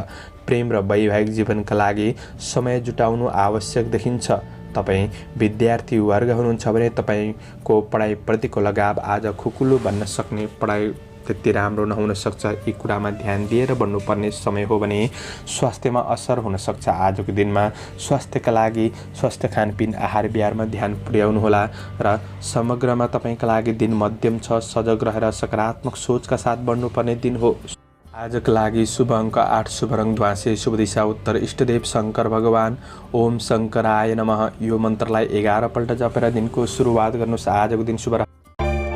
प्रेम र वैवाहिक जीवनका लागि समय जुटाउनु आवश्यक देखिन्छ। तपाईँ विद्यार्थी वर्ग हुनुहुन्छ भने तपाईँको पढाइप्रतिको लगाव आज खुकुलो बन्न सक्ने, पढाइ त्यति राम्रो नहुन सक्छ। यी कुरामा ध्यान दिएर बढ्नुपर्ने समय हो भने स्वास्थ्यमा असर हुन सक्छ। आजको दिनमा स्वास्थ्यका लागि स्वास्थ्य खानपिन आहार विहारमा ध्यान पुर्याउनुहोला र समग्रमा तपाईँका लागि दिन मध्यम छ। सजग रहेर सकारात्मक सोचका साथ बढ्नुपर्ने दिन हो। आजका लागि शुभ अङ्क 8, शुभ रङ ध्वाँसे, शुभ दिशा उत्तर, इष्टदेव शङ्कर भगवान ओम शङ्कराय नमः यो मन्त्रलाई 11 पल्ट जपेर दिनको सुरुवात गर्नुहोस्। आजको दिन शुभ।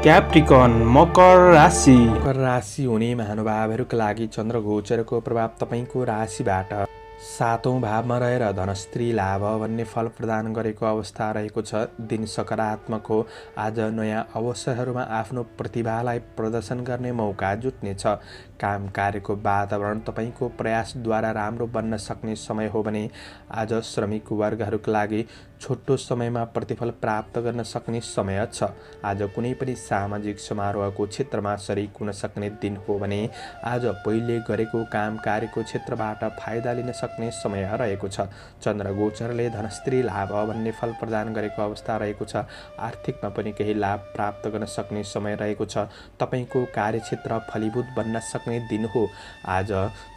क्याप्रिकन मकर राशि। मकर राशि हुने महानुभावहरूका लागि चन्द्र गोचरको प्रभाव तपाईँको राशिबाट 7औं भावमा रहेर धनस्त्री लाभ भन्ने फल प्रदान गरेको अवस्था रहेको छ। दिन सकारात्मक हो। आज नयाँ अवसरहरूमा आफ्नो प्रतिभालाई प्रदर्शन गर्ने मौका जुट्नेछ। काम कार्यको वातावरण तपाईँको प्रयासद्वारा राम्रो बन्न सक्ने समय हो भने आज श्रमिक वर्गहरूका लागि छोटो समयमा प्रतिफल प्राप्त गर्न सक्ने समय छ। आज कुनै पनि सामाजिक समारोहको क्षेत्रमा सरिक हुन सक्ने दिन हो भने आज पहिले गरेको काम कार्यको क्षेत्रबाट फाइदा लिन सक्ने समय रहेको छ। चन्द्र गोचरले धनस्त्री लाभ भन्ने फल प्रदान गरेको अवस्था रहेको छ। आर्थिकमा पनि केही लाभ प्राप्त गर्न सक्ने समय रहेको छ। तपाईँको कार्यक्षेत्र फलीभूत बन्न सक्ने दिन हो। आज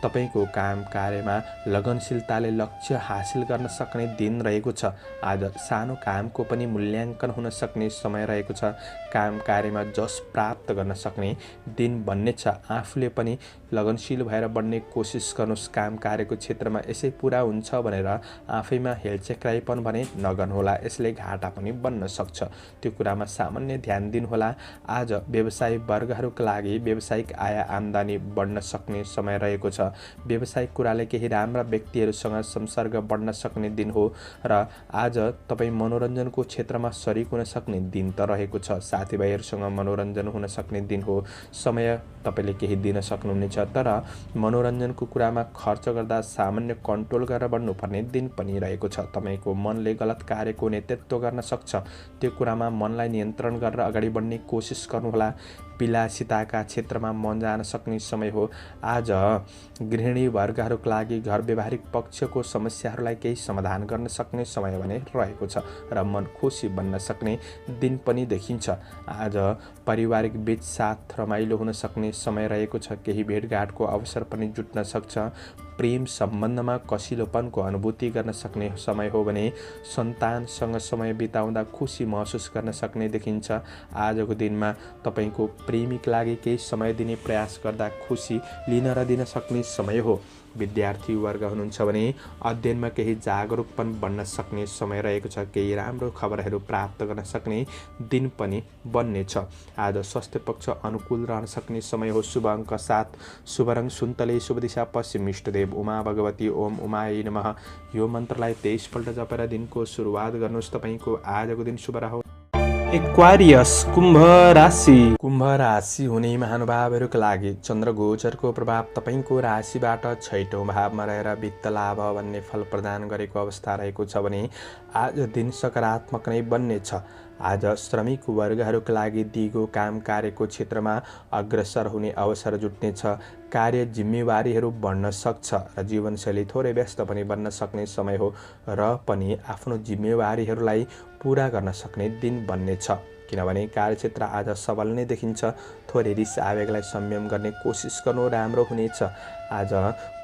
तपाईँको काम कार्यमा लगनशीलताले लक्ष्य हासिल गर्न सक्ने दिन रहेको छ। आज सानो कामको पनि मूल्याङ्कन हुन सक्ने समय रहेको छ। काम कार्यमा जस प्राप्त गर्न सक्ने दिन बन्ने छ। आफूले पनि लगनशील भएर बढ्ने कोसिस गर्नुहोस्। काम कार्यको क्षेत्रमा यसै पुरा हुन्छ भनेर आफैमा हेलचेक्राइपन भने नगर्नुहोला, यसले घाटा पनि बन्न सक्छ। त्यो कुरामा सामान्य ध्यान दिनुहोला। आज व्यवसायी वर्गहरूका लागि व्यावसायिक आय आम्दानी बढ्न सक्ने समय रहेको छ। व्यावसायिक कुराले केही राम्रा व्यक्तिहरूसँग संसर्ग बढ्न सक्ने दिन हो र आज तपाईँ मनोरञ्जनको क्षेत्रमा सरिक हुन सक्ने दिन त रहेको छ। साथीभाइहरूसँग मनोरञ्जन हुन सक्ने दिन हो। समय तपाईँले केही दिन सक्नुहुनेछ, तर मनोरञ्जनको कुरामा खर्च गर्दा सामान्य कन्ट्रोल गरेर बढ्नुपर्ने दिन पनि रहेको छ। तपाईँको मनले गलत कार्यको नेतृत्व गर्न सक्छ। त्यो कुरामा मनलाई नियन्त्रण गरेर अगाडि बढ्ने कोसिस गर्नुहोला। विलासिताका क्षेत्रमा मन जान सक्ने समय हो। आज गृहिणी वर्गहरूका लागि घर व्यवहारिक पक्षको समस्याहरूलाई केही समाधान गर्न सक्ने समय भने रहेको छ र मन खुसी बन्न सक्ने दिन पनि देखिन्छ। आज पारिवारिक बीच साथ रमाइलो हुन सक्ने समय रहेको छ। केही भेटघाटको अवसर पनि जुट्न सक्छ। प्रेम सम्बन्धमा कसिलोपनको अनुभूति गर्न सक्ने समय हो भने सन्तानसँग समय बिताउँदा खुसी महसुस गर्न सक्ने देखिन्छ। आजको दिनमा तपाईँको प्रेमीका लागि केही समय दिने प्रयास गर्दा खुसी लिन र दिन सक्ने समय हो। विद्यार्थी वर्ग हुनुहुन्छ भने अध्ययनमा केही जागरुकपन बन्न सक्ने समय रहेको छ। केही राम्रो खबरहरू प्राप्त गर्न सक्ने दिन पनि बन्नेछ। आज स्वास्थ्य पक्ष अनुकूल रहन सक्ने समय हो। शुभ अङ्क 7, शुभ रङ सुन्तले, शुभ दिशा पश्चिम, इष्टदेव उमा भगवती ओम उमाय नमः। यो मन्त्रलाई 23 पल्ट जपेर दिनको सुरुवात गर्नुहोस्। तपाईँको आजको दिन शुभ रहोस्। एक्वारियस कुम्भ राशि। कुम्भ राशि हुने महानुभावहरूका लागि चन्द्र गोचरको प्रभाव तपाईँको राशिबाट 6औं भावमा रहेर वित्त लाभ भन्ने फल प्रदान गरेको अवस्था रहेको छ भने आज दिन सकारात्मक नै बन्नेछ। आज श्रमिक वर्गहरूका लागि दिगो काम कार्यको क्षेत्रमा अग्रसर हुने अवसर जुट्नेछ। कार्य जिम्मेवारीहरू बढ्न सक्छ र जीवनशैली थोरै व्यस्त पनि बन्न सक्ने समय हो र पनि आफ्नो जिम्मेवारीहरूलाई पुरा गर्न सक्ने दिन बन्नेछ। किनभने कार्यक्षेत्र आज सबल नै देखिन्छ। थोरै रिस आवेगलाई संयम गर्ने कोसिस गर्नु राम्रो हुनेछ। आज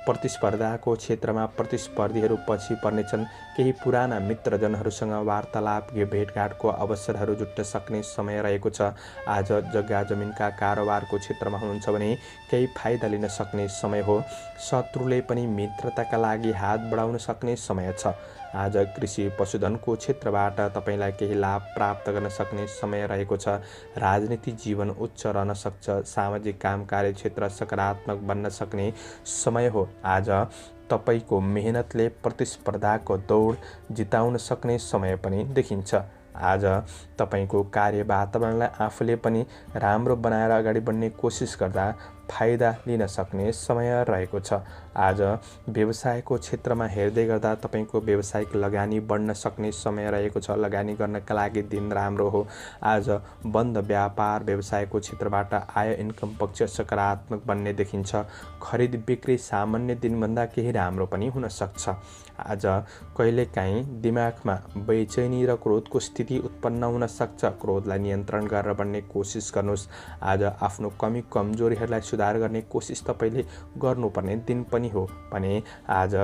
प्रतिस्पर्धाको क्षेत्रमा प्रतिस्पर्धीहरू पछि पर्नेछन्। केही पुराना मित्रजनहरूसँग वार्तालाप भेटघाटको अवसरहरू जुट्न सक्ने समय रहेको छ। आज जग्गा जमिनका कारोबारको क्षेत्रमा हुनुहुन्छ भने केही फाइदा लिन सक्ने समय हो। शत्रुले पनि मित्रताका लागि हात बढाउन सक्ने समय छ। आज कृषि पशुधनको क्षेत्रबाट तपाईँलाई केही लाभ प्राप्त गर्न सक्ने समय रहेको छ। राजनीतिक जीवन उच्च रहन सक्छ। सामाजिक काम कार्य क्षेत्र सकारात्मक बन्न सक्ने समय हो। आज तपाईँको मेहनतले प्रतिस्पर्धाको दौड जिताउन सक्ने समय पनि देखिन्छ। आज तपाईँको कार्य वातावरणलाई आफूले पनि राम्रो बनाएर अगाडि बढ्ने कोसिस गर्दा फाइदा लिन सक्ने समय रहेको छ। आज व्यवसायको क्षेत्रमा हेर्दै गर्दा तपाईँको व्यावसायिक लगानी बढ्न सक्ने समय रहेको छ। लगानी गर्नका लागि दिन राम्रो हो। आज बन्द व्यापार व्यवसायको क्षेत्रबाट आय इन्कम पक्ष सकारात्मक बन्ने देखिन्छ। खरिद बिक्री सामान्य दिनभन्दा केही राम्रो पनि हुन सक्छ। आज कहिलेकाहीँ दिमागमा बेचैनी र क्रोधको स्थिति उत्पन्न हुन सक्छ। क्रोधलाई नियन्त्रण गरेर बढ्ने कोसिस गर्नुहोस्। आज आफ्नो कमी कमजोरीहरूलाई सुधार गर्ने कोसिस तपाईँले गर्नुपर्ने दिन पनि हो भने आज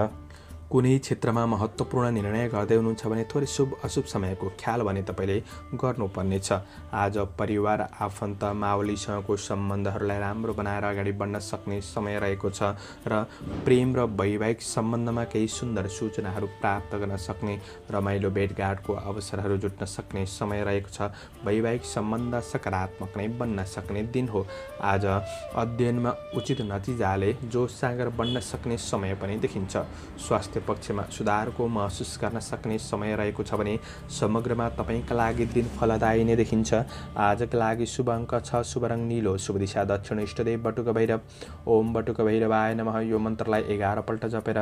कुनै क्षेत्रमा महत्त्वपूर्ण निर्णय गर्दै हुनुहुन्छ भने थोरै शुभ अशुभ समयको ख्याल भने तपाईँले गर्नुपर्नेछ। आज परिवार आफन्त मावलीसँगको सम्बन्धहरूलाई राम्रो बनाएर अगाडि बढ्न सक्ने समय रहेको छ र प्रेम र वैवाहिक सम्बन्धमा केही सुन्दर सूचनाहरू प्राप्त गर्न सक्ने रमाइलो भेटघाटको अवसरहरू जुट्न सक्ने समय रहेको छ। वैवाहिक सम्बन्ध सकारात्मक नै बन्न सक्ने दिन हो। आज अध्ययनमा उचित नतिजाले जोस जाँगर बन्न सक्ने समय पनि देखिन्छ। स्वास्थ्य पक्षमा सुधारको महसुस गर्न सक्ने समय रहेको छ भने समग्रमा तपाईँका लागि दिन फलदायी नै देखिन्छ। आजका लागि शुभ अङ्क 6, शुभ रङ नीलो, शुभ दिशा दक्षिण, इष्टदेव बटुक भैरव ओम बटुक भैरवाय नमः। यो मन्त्रलाई 11 पल्ट जपेर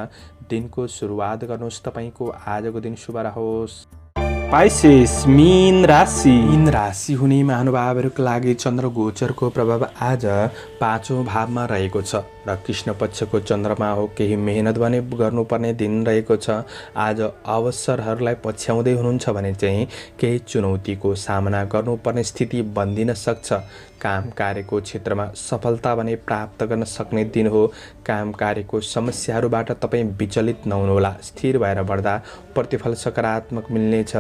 दिनको सुरुवात गर्नुहोस्। तपाईँको आजको दिन शुभ रहोस्। पाइसेस मीन राशि। मीन राशि हुने महानुभावहरूका लागि चन्द्र गोचरको प्रभाव आज 5औं भावमा रहेको छ र कृष्ण पक्षको चन्द्रमा हो। केही मेहनत भने गर्नुपर्ने दिन रहेको छ। आज अवसरहरूलाई पछ्याउँदै हुनुहुन्छ भने चाहिँ केही चुनौतीको सामना गर्नुपर्ने स्थिति बन्दिन सक्छ। काम कार्यको क्षेत्रमा सफलता भने प्राप्त गर्न सक्ने दिन हो। काम कार्यको समस्याहरूबाट तपाईँ विचलित नहुनुहोला। स्थिर भएर बढ्दा प्रतिफल सकारात्मक मिल्नेछ।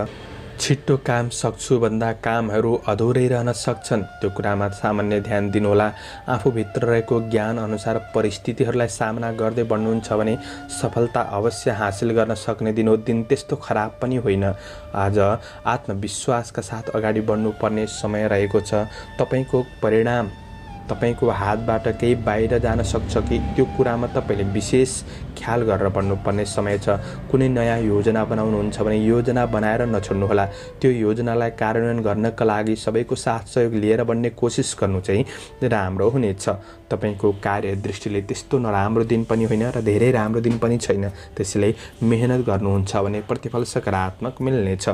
छिट्टो काम सक्छु भन्दा कामहरू अधुरै रहन सक्छन्, त्यो कुरामा सामान्य ध्यान दिनुहोला। आफूभित्र रहेको ज्ञान अनुसार परिस्थितिहरूलाई सामना गर्दै बढ्नुहुन्छ भने सफलता अवश्य हासिल गर्न सक्ने दिन हो। दिन त्यस्तो खराब पनि होइन। आज आत्मविश्वासका साथ अगाडि बढ्नुपर्ने समय रहेको छ। तपाईँको परिणाम तपाईँको हातबाट केही बाहिर जान सक्छ कि त्यो कुरामा तपाईँले विशेष ख्याल गरेर बढ्नुपर्ने समय छ। कुनै नयाँ योजना बनाउनुहुन्छ भने योजना बनाएर नछोड्नुहोला। त्यो योजनालाई कार्यान्वयन गर्नका लागि सबैको साथ सहयोग लिएर बढ्ने कोसिस गर्नु चाहिँ राम्रो हुनेछ। तपाईँको कार्य दृष्टिले त्यस्तो नराम्रो दिन पनि होइन र धेरै राम्रो दिन पनि छैन। त्यसैले मेहनत गर्नुहुन्छ भने प्रतिफल सकारात्मक मिल्नेछ।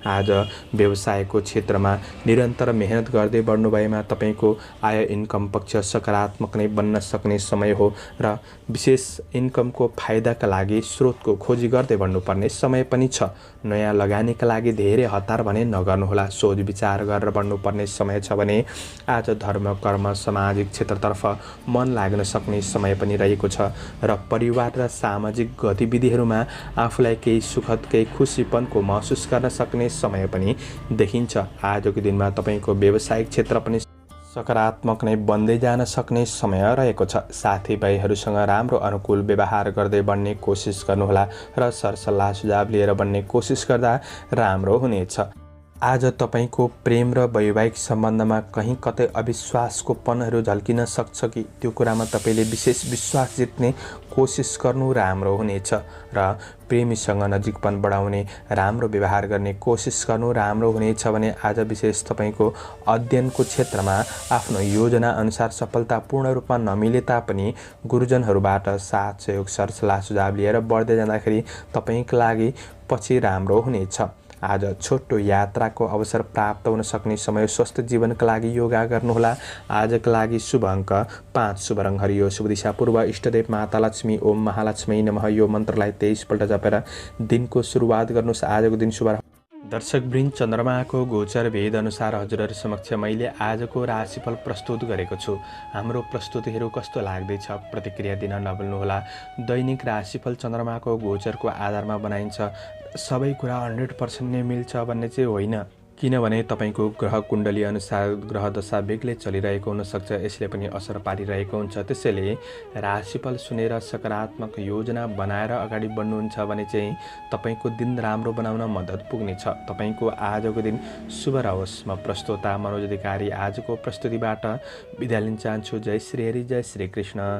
आज व्यवसायको क्षेत्रमा निरन्तर मेहनत गर्दै बढ्नु भएमा तपाईँको आय इन्कम पक्ष सकारात्मक नै बन्न सक्ने समय हो र विशेष इन्कमको फाइदाका लागि स्रोतको खोजी गर्दै बढ्नुपर्ने समय पनि छ। नयाँ लगानीका लागि धेरै हतार भने नगर्नुहोला। सोच विचार गरेर बढ्नुपर्ने समय छ भने आज धर्म कर्म सामाजिक क्षेत्रतर्फ मन लाग्न सक्ने समय पनि रहेको छ र परिवार र सामाजिक गतिविधिहरूमा आफूलाई केही सुखद केही खुसीपनको महसुस गर्न सक्ने समय पनि देखिन्छ। आजको दिनमा तपाईँको व्यावसायिक क्षेत्र पनि सकारात्मक नै बन्दै जान सक्ने समय रहेको छ। साथीभाइहरूसँग राम्रो अनुकूल व्यवहार गर्दै बढ्ने कोसिस गर्नुहोला र सरसल्लाह सुझाव लिएर बढ्ने कोसिस गर्दा राम्रो हुनेछ। आज तपाईँको प्रेम र वैवाहिक सम्बन्धमा कहीँ कतै अविश्वासको पनहरू झल्किन सक्छ कि त्यो कुरामा तपाईँले विशेष विश्वास जित्ने कोसिस गर्नु राम्रो हुनेछ र प्रेमीसँग नजिकपन बढाउने राम्रो व्यवहार गर्ने कोसिस गर्नु राम्रो हुनेछ भने आज विशेष तपाईँको अध्ययनको क्षेत्रमा आफ्नो योजना अनुसार सफलता पूर्ण रूपमा नमिले तापनि गुरुजनहरूबाट साथ सहयोग सरसल्लाह सुझाव लिएर बढ्दै जाँदाखेरि तपाईँको लागि पछि राम्रो हुनेछ। आज छोटो यात्राको अवसर प्राप्त हुन सक्ने समय। स्वस्थ जीवनका लागि योगा गर्नुहोला। आजका लागि शुभ अङ्क 5, शुभ रङ हरियो, शुभ दिशा पूर्व, इष्टदेव माता लक्ष्मी, ओम महालक्ष्मी नमः। यो मन्त्रलाई 23 पल्ट जपेर दिनको सुरुवात गर्नुहोस्। आजको दिन शुभ। दर्शकवृन्द, चन्द्रमाको गोचर भेद अनुसार हजुरहरू समक्ष मैले आजको राशिफल प्रस्तुत गरेको छु। हाम्रो प्रस्तुतिहरू कस्तो लाग्दैछ प्रतिक्रिया दिन नभुल्नुहोला। दैनिक राशिफल चन्द्रमाको गोचरको आधारमा बनाइन्छ। सबै कुरा 100% नै मिल्छ भन्ने चाहिँ होइन, किनभने तपाईँको ग्रह कुण्डली अनुसार ग्रह दशा बेग्लै चलिरहेको हुनसक्छ। यसले पनि असर पारिरहेको हुन्छ। त्यसैले राशिफल सुनेर सकारात्मक योजना बनाएर अगाडि बढ्नुहुन्छ भने चाहिँ तपाईँको दिन राम्रो बनाउन मद्दत पुग्नेछ। तपाईँको आजको दिन शुभ रहोस्। म प्रस्तोता मनोज अधिकारी आजको प्रस्तुतिबाट बिदा लिन चाहन्छु। जय श्री हरि, जय श्री कृष्ण।